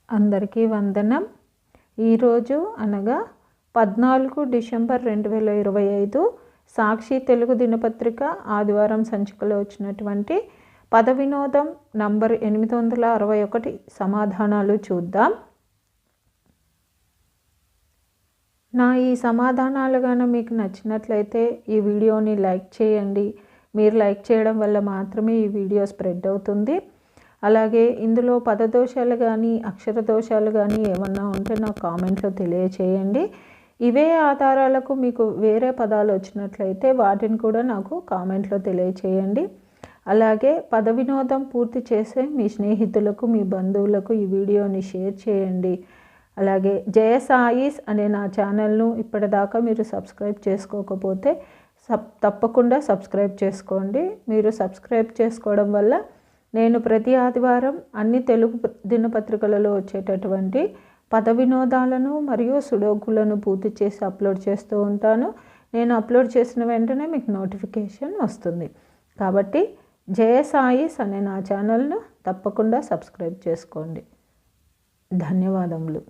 అందరికీ వందనం. ఈరోజు అనగా 14 డిసెంబర్ 2025 సాక్షి తెలుగు దినపత్రిక ఆదివారం సంచికలో వచ్చినటువంటి పద వినోదం నంబర్ 861 సమాధానాలు చూద్దాం. నా ఈ సమాధానాలు గాన మీకు నచ్చినట్లయితే ఈ వీడియోని లైక్ చేయండి. మీరు లైక్ చేయడం వల్ల మాత్రమే ఈ వీడియో స్ప్రెడ్ అవుతుంది. అలాగే ఇందులో పదదోషాలు కానీ అక్షర దోషాలు కానీ ఏమన్నా ఉంటే నాకు కామెంట్లో తెలియచేయండి. ఇవే ఆధారాలకు మీకు వేరే పదాలు వచ్చినట్లయితే వాటిని కూడా నాకు కామెంట్లో తెలియచేయండి. అలాగే పద వినోదం పూర్తి చేసే మీ స్నేహితులకు మీ బంధువులకు ఈ వీడియోని షేర్ చేయండి. అలాగే జయ సాయిస్ అనే నా ఛానల్ను ఇప్పటిదాకా మీరు సబ్స్క్రైబ్ చేసుకోకపోతే తప్పకుండా సబ్స్క్రైబ్ చేసుకోండి. మీరు సబ్స్క్రైబ్ చేసుకోవడం వల్ల నేను ప్రతి ఆదివారం అన్ని తెలుగు దినపత్రికలలో వచ్చేటటువంటి పద వినోదాలను మరియు సుడోకులను పూర్తి చేసి అప్లోడ్ చేస్తూ ఉంటాను. నేను అప్లోడ్ చేసిన వెంటనే మీకు నోటిఫికేషన్ వస్తుంది. కాబట్టి జయ సాయిస్ అనే నా ఛానల్ను తప్పకుండా సబ్స్క్రైబ్ చేసుకోండి. ధన్యవాదములు.